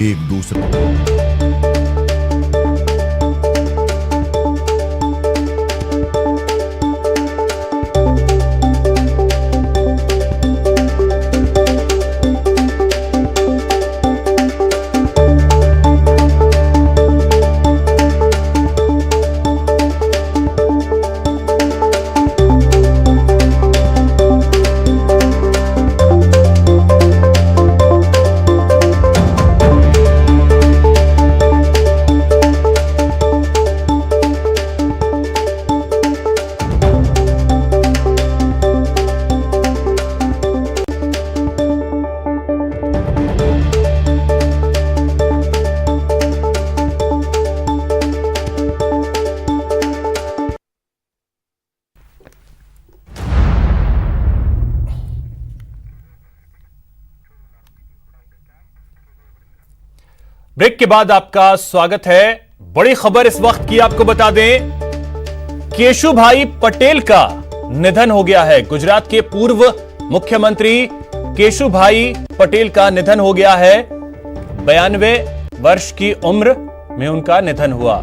एक दूसरे ब्रेक के बाद आपका स्वागत है। बड़ी खबर इस वक्त की आपको बता दें, केशुभाई पटेल का निधन हो गया है। गुजरात के पूर्व मुख्यमंत्री केशुभाई पटेल का निधन हो गया है। 92 वर्ष की उम्र में उनका निधन हुआ।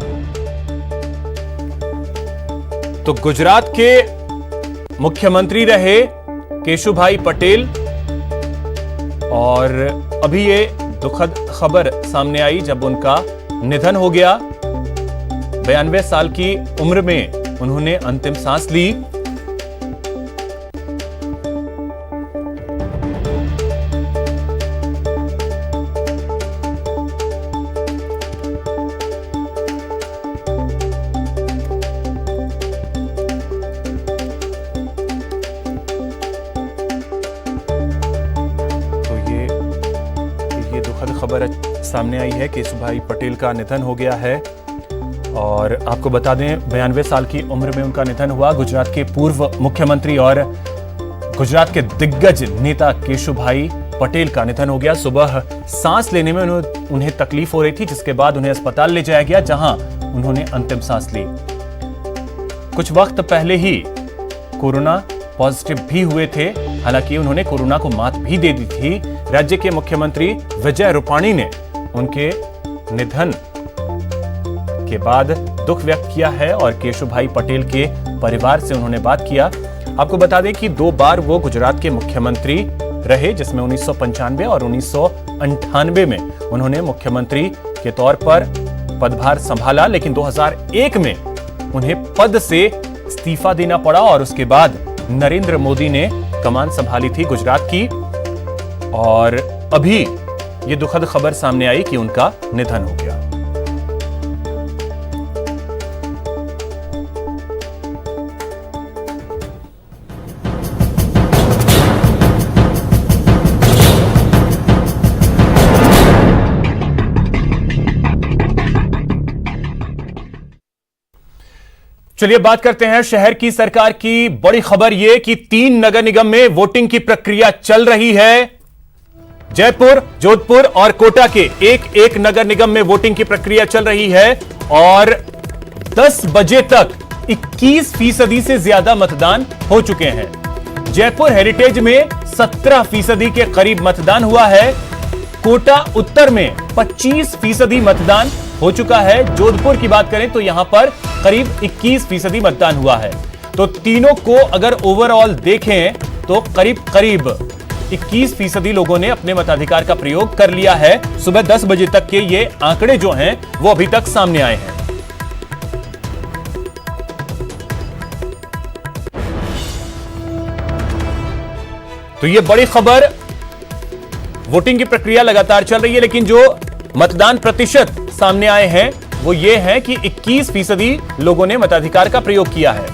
तो गुजरात के मुख्यमंत्री रहे केशुभाई पटेल और अभी ये दुखद खबर सामने आई जब उनका निधन हो गया। 92 साल की उम्र में उन्होंने अंतिम सांस ली। दुखद खबर सामने आई है। केशुभाई पटेल का निधन हो गया है और आपको बता दें 92 साल की उम्र में उनका निधन हुआ। गुजरात के पूर्व मुख्यमंत्री और गुजरात के दिग्गज नेता केशुभाई पटेल का निधन हो गया। सुबह सांस लेने में उन्हें तकलीफ हो रही थी, जिसके बाद उन्हें अस्पताल ले जाया गया, जहां उन्होंने अंतिम सांस ली। कुछ वक्त पहले ही कोरोना पॉजिटिव भी हुए थे। हालांकि उन्होंने कोरोना को मात भी दे दी थी। राज्य के मुख्यमंत्री विजय रूपाणी ने उनके निधन के बाद दुख व्यक्त किया है और केशुभाई पटेल के परिवार से उन्होंने बात किया। आपको बता दें कि 2 बार वो गुजरात के मुख्यमंत्री रहे, जिसमें 1995 और 1998 में उन्होंने मुख्यमंत्री के तौर पर पदभार संभाला, लेकिन 2001 में उन्हें पद से इस्तीफा देना पड़ा और उसके बाद नरेंद्र मोदी ने कमान संभाली थी गुजरात की। और अभी ये दुखद खबर सामने आई कि उनका निधन हो गया। चलिए बात करते हैं शहर की सरकार की बड़ी खबर यह कि 3 नगर निगम में वोटिंग की प्रक्रिया चल रही है। जयपुर, जोधपुर और कोटा के एक नगर निगम में वोटिंग की प्रक्रिया चल रही है और 10 बजे तक 21% से ज्यादा मतदान हो चुके हैं। जयपुर हेरिटेज में 17% के करीब मतदान हुआ है। कोटा उत्तर में 25% मतदान हो चुका है। जोधपुर की बात करें तो यहां पर करीब 21% मतदान हुआ है। तो तीनों को अगर ओवरऑल देखें तो करीब 21% लोगों ने अपने मताधिकार का प्रयोग कर लिया है। सुबह 10 बजे तक के ये आंकड़े जो हैं वो अभी तक सामने आए हैं। तो ये बड़ी खबर, वोटिंग की प्रक्रिया लगातार चल रही है, लेकिन जो मतदान प्रतिशत सामने आए हैं वो ये है कि 21% लोगों ने मताधिकार का प्रयोग किया है।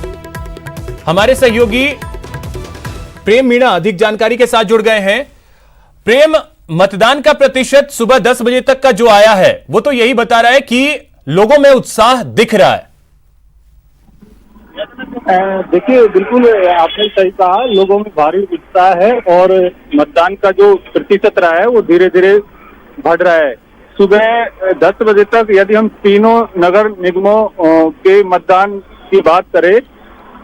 हमारे सहयोगी प्रेम मीणा अधिक जानकारी के साथ जुड़ गए हैं। प्रेम, मतदान का प्रतिशत सुबह 10 बजे तक का जो आया है वो तो यही बता रहा है कि लोगों में उत्साह दिख रहा है। देखिए, बिल्कुल आपने सही कहा, लोगों में भारी उत्साह है और मतदान का जो प्रतिशत रहा है वो धीरे धीरे बढ़ रहा है। सुबह 10 बजे तक यदि हम तीनों नगर निगमों के मतदान की बात करें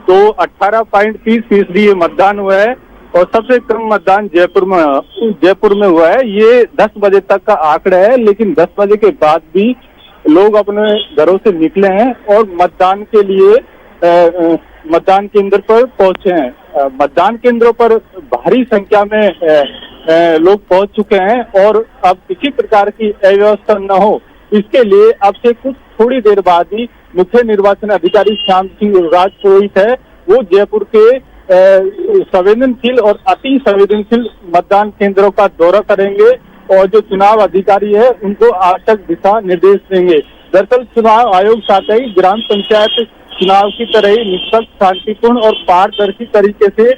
तो 18.30% ये मतदान हुआ है और सबसे कम मतदान जयपुर में हुआ है। ये 10 बजे तक का आंकड़ा है, लेकिन 10 बजे के बाद भी लोग अपने घरों से निकले हैं और मतदान के लिए मतदान केंद्र पर पहुंचे हैं। मतदान केंद्रों पर भारी संख्या में लोग पहुंच चुके हैं और अब किसी प्रकार की अव्यवस्था न हो, इसके लिए अब से कुछ थोड़ी देर बाद ही मुख्य निर्वाचन अधिकारी श्याम सिंह राजपुरोहित है, वो जयपुर के संवेदनशील और अति संवेदनशील मतदान केंद्रों का दौरा करेंगे और जो चुनाव अधिकारी है उनको आवश्यक दिशा निर्देश देंगे। दरअसल चुनाव आयोग चाहता है ग्राम पंचायत चुनाव की तरह ही निष्पक्ष, शांतिपूर्ण और पारदर्शी तरीके से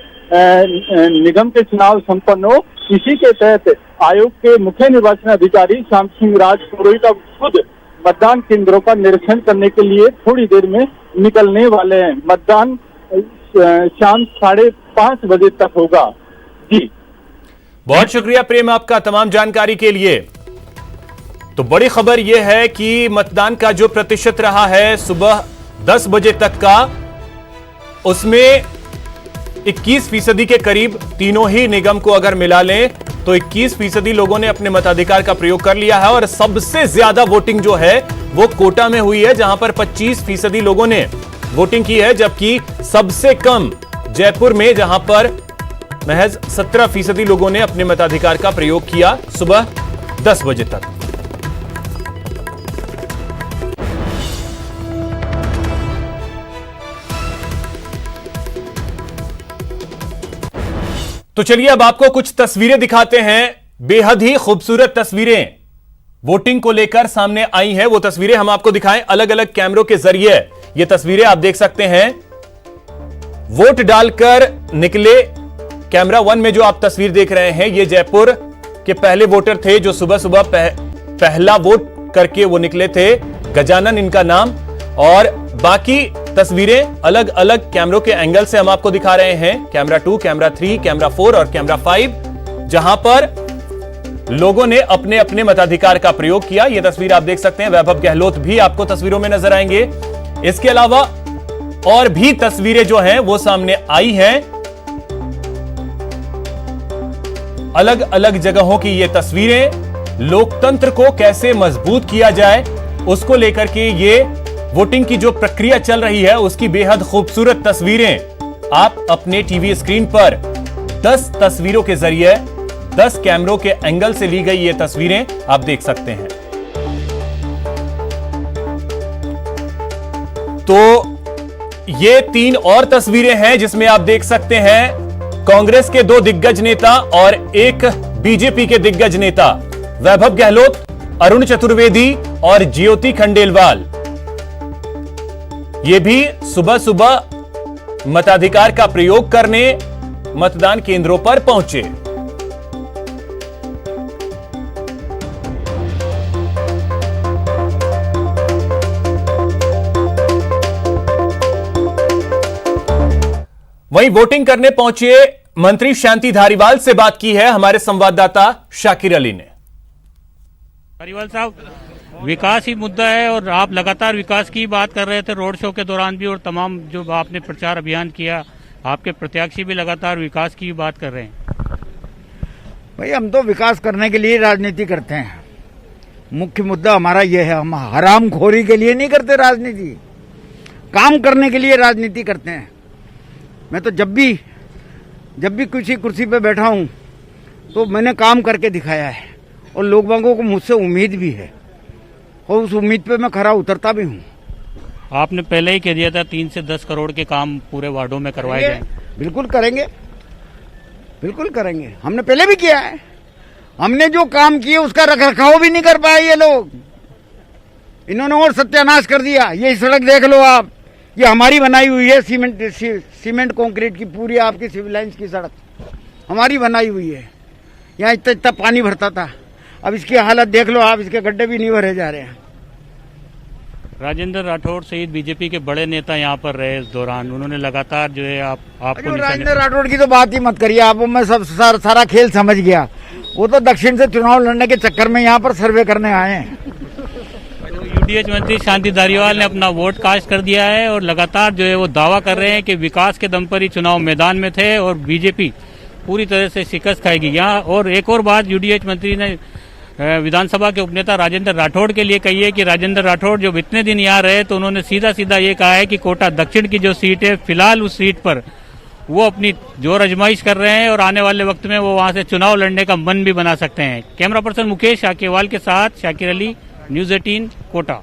निगम के चुनाव संपन्न हो। इसी के तहत आयोग के मुख्य निर्वाचन अधिकारी श्याम सिंह राजपुरोहित अब खुद मतदान केंद्रों का निरीक्षण करने के लिए थोड़ी देर में निकलने वाले हैं। मतदान शाम 5:30 बजे तक होगा। जी, बहुत शुक्रिया प्रेम आपका तमाम जानकारी के लिए। तो बड़ी खबर यह है कि मतदान का जो प्रतिशत रहा है सुबह 10 बजे तक का, उसमें 21% के करीब तीनों ही निगम को अगर मिला लें तो 21% लोगों ने अपने मताधिकार का प्रयोग कर लिया है। और सबसे ज्यादा वोटिंग जो है वो कोटा में हुई है, जहां पर 25% लोगों ने वोटिंग की है, जबकि सबसे कम जयपुर में, जहां पर महज 17% लोगों ने अपने मताधिकार का प्रयोग किया सुबह 10 बजे तक। तो चलिए अब आपको कुछ तस्वीरें दिखाते हैं। बेहद ही खूबसूरत तस्वीरें वोटिंग को लेकर सामने आई हैं। वो तस्वीरें हम आपको दिखाएं अलग अलग कैमरों के जरिए। ये तस्वीरें आप देख सकते हैं, वोट डालकर निकले। कैमरा 1 में जो आप तस्वीर देख रहे हैं, ये जयपुर के पहले वोटर थे जो सुबह सुबह पहला वोट करके वो निकले थे। गजानन इनका नाम। और बाकी तस्वीरें अलग अलग कैमरों के एंगल से हम आपको दिखा रहे हैं। कैमरा 2, कैमरा 3, कैमरा 4 और कैमरा 5, जहां पर लोगों ने अपने अपने मताधिकार का प्रयोग किया। यह तस्वीर आप देख सकते हैं। वैभव गहलोत भी आपको तस्वीरों में नजर आएंगे। इसके अलावा और भी तस्वीरें जो हैं वो सामने आई हैं। अलग अलग जगहों की ये तस्वीरें लोकतंत्र को कैसे मजबूत किया जाए उसको लेकर के ये वोटिंग की जो प्रक्रिया चल रही है उसकी बेहद खूबसूरत तस्वीरें आप अपने टीवी स्क्रीन पर 10 तस्वीरों के जरिए 10 कैमरों के एंगल से ली गई ये तस्वीरें आप देख सकते हैं। तो ये 3 और तस्वीरें हैं जिसमें आप देख सकते हैं कांग्रेस के 2 दिग्गज नेता और एक बीजेपी के दिग्गज नेता वैभव गहलोत, अरुण चतुर्वेदी और ज्योति खंडेलवाल। ये भी सुबह सुबह मताधिकार का प्रयोग करने मतदान केंद्रों पर पहुंचे। वहीं वोटिंग करने पहुंचे मंत्री शांति धारीवाल से बात की है हमारे संवाददाता शाकिर अली ने। धारीवाल साहब, विकास ही मुद्दा है और आप लगातार विकास की बात कर रहे थे रोड शो के दौरान भी, और तमाम जो आपने प्रचार अभियान किया, आपके प्रत्याशी भी लगातार विकास की बात कर रहे हैं। भाई, हम तो विकास करने के लिए राजनीति करते हैं। मुख्य मुद्दा हमारा ये है, हम हरामखोरी के लिए नहीं करते राजनीति, काम करने के लिए राजनीति करते हैं। मैं तो जब भी किसी कुर्सी पे बैठा हूँ तो मैंने काम करके दिखाया है और लोगों को मुझसे उम्मीद भी है और उस उम्मीद पे मैं खरा उतरता भी हूँ। आपने पहले ही कह दिया था 3 से 10 करोड़ के काम पूरे वार्डों में करवाए जाएं। बिल्कुल करेंगे, बिल्कुल करेंगे। हमने पहले भी किया है। हमने जो काम किए उसका रखरखाव भी नहीं कर पाए ये लोग। इन्होंने और सत्यानाश कर दिया। ये सड़क देख लो आप, ये हमारी बनाई हुई है, सीमेंट कंक्रीट की पूरी आपकी सिविल लाइंस की सड़क हमारी बनाई हुई है। यहाँ इतना इतना पानी भरता था, अब इसकी हालत देख लो आप, इसके गड्ढे भी नहीं भरे जा रहे हैं। राजेंद्र राठौड़ सहित बीजेपी के बड़े नेता यहाँ पर रहे इस दौरान, उन्होंने लगातार जो है आपको राजेंद्र राठौड़ की तो बात ही मत करिए आप। मैं सब सारा खेल समझ गया। वो तो दक्षिण से चुनाव लड़ने के चक्कर में यहाँ पर सर्वे करने आए हैं। तो यूडीएच मंत्री शांति धारीवाल ने अपना वोट कास्ट कर दिया है और लगातार जो है वो दावा कर रहे हैं कि विकास के दम पर ही चुनाव मैदान में थे और बीजेपी पूरी तरह से शिकस्त खाएगी। यहाँ और एक और बात यूडीएच मंत्री ने विधानसभा के उपनेता राजेंद्र राठौड़ के लिए कही है कि राजेंद्र राठौड़ जब इतने दिन यहाँ रहे तो उन्होंने सीधा सीधा ये कहा है कि कोटा दक्षिण की जो सीट है फिलहाल उस सीट पर वो अपनी जोर आजमाइश कर रहे हैं और आने वाले वक्त में वो वहां से चुनाव लड़ने का मन भी बना सकते हैं। कैमरा पर्सन मुकेश आकेवाल के साथ शाकिर अली, न्यूज 18 कोटा।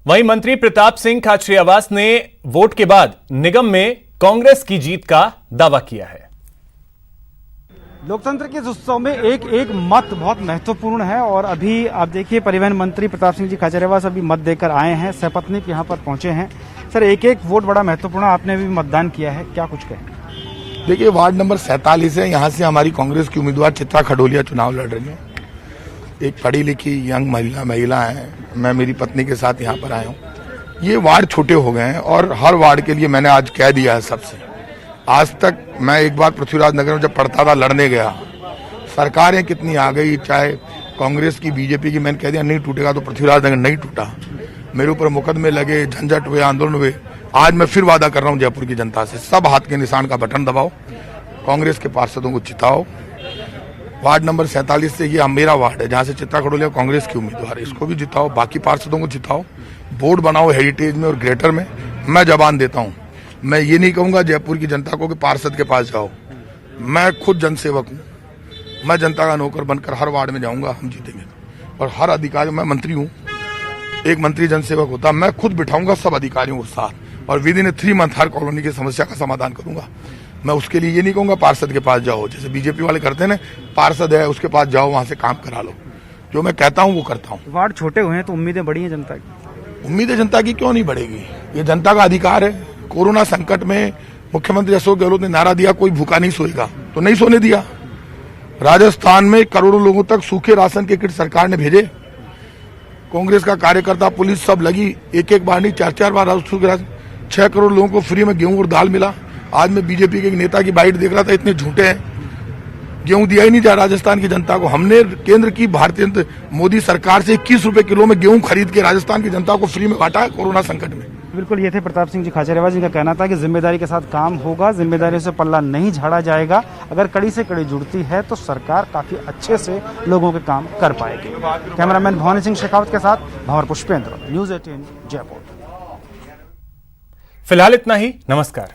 वहीं मंत्री प्रताप सिंह खाचरियावास ने वोट के बाद निगम में कांग्रेस की जीत का दावा किया है। लोकतंत्र के इस उत्सव में एक एक मत बहुत महत्वपूर्ण है और अभी आप देखिए परिवहन मंत्री प्रताप सिंह जी खाचरियावास अभी मत देकर आए हैं, सपत्नीक यहाँ पर पहुंचे हैं। सर, एक एक वोट बड़ा महत्वपूर्ण, आपने भी मतदान किया है, क्या कुछ कहें? देखिए, वार्ड नंबर 47 है, यहाँ से हमारी कांग्रेस की उम्मीदवार चित्रा खडोलिया चुनाव लड़ रही है। एक पढ़ी लिखी यंग महिला है। मैं मेरी पत्नी के साथ यहाँ पर आया हूँ। ये वार्ड छोटे हो गए हैं और हर वार्ड के लिए मैंने आज कह दिया है सबसे। आज तक मैं एक बार पृथ्वीराज नगर में जब पढ़ता था लड़ने गया, सरकारें कितनी आ गई, चाहे कांग्रेस की बीजेपी की, मैंने कह दिया नहीं टूटेगा तो पृथ्वीराज नगर नहीं टूटा। मेरे ऊपर मुकदमे लगे, झंझट हुए, आंदोलन हुए। आज मैं फिर वादा कर रहा हूं जयपुर की जनता से, सब हाथ के निशान का बटन दबाओ, कांग्रेस के पार्षदों को जिताओ। वार्ड नंबर 47 से ये मेरा वार्ड है, जहां से चित्रा खडोलिया कांग्रेस की उम्मीदवार है, इसको भी जिताओ, बाकी पार्षदों को जिताओ, बोर्ड बनाओ हेरिटेज में और ग्रेटर में। मैं जबान देता हूं, मैं ये नहीं कहूंगा जयपुर की जनता को कि पार्षद के पास जाओ। मैं खुद जनसेवक हूं, मैं जनता का नौकर बनकर हर वार्ड में जाऊंगा, हम जीतेंगे। और हर अधिकारी, मैं मंत्री हूं, एक मंत्री जनसेवक होता, मैं खुद बिठाऊंगा सब अधिकारियों के साथ और with in 3 month her colony की समस्या का समाधान करूंगा। मैं उसके लिए ये नहीं कहूंगा पार्षद के पास जाओ, जैसे बीजेपी वाले करते हैं ना, पार्षद है उसके पास जाओ, वहां से काम करा लो। जो मैं कहता हूं वो करता हूं। वार्ड छोटे हुए हैं तो उम्मीदें बढ़ी हैं जनता की। उम्मीदें जनता की क्यों नहीं बढ़ेगी? ये जनता का अधिकार है। कोरोना संकट में मुख्यमंत्री अशोक गहलोत ने नारा दिया कोई भूखा नहीं सोएगा, तो नहीं सोने दिया। राजस्थान में करोड़ों लोगों तक सूखे राशन के किट सरकार ने भेजे। कांग्रेस का कार्यकर्ता, पुलिस सब लगी, एक एक बार नहीं 4-4 बार सूखे राशन, 6 करोड़ लोगों को फ्री में गेहूं और दाल मिला। आज मैं बीजेपी के एक नेता की बाइट देख रहा था, इतने झूठे हैं, गेहूं दिया ही नहीं जा राजस्थान की जनता को। हमने केंद्र की भारतीय मोदी सरकार से 21 रुपए किलो में गेहूं खरीद के राजस्थान की जनता को फ्री में बांटा है कोरोना संकट में। बिल्कुल, ये थे प्रताप सिंह जी खाचरियावास, जिनका कहना था कि जिम्मेदारी के साथ काम होगा, जिम्मेदारी से पल्ला नहीं झाड़ा जाएगा। अगर कड़ी से कड़ी जुड़ती है तो सरकार काफी अच्छे से लोगों के काम कर पाएगी। कैमरामैन भवानी सिंह शेखावत के साथ भंवर पुष्पेंद्र, न्यूज 18 जयपुर। फिलहाल इतना ही, नमस्कार।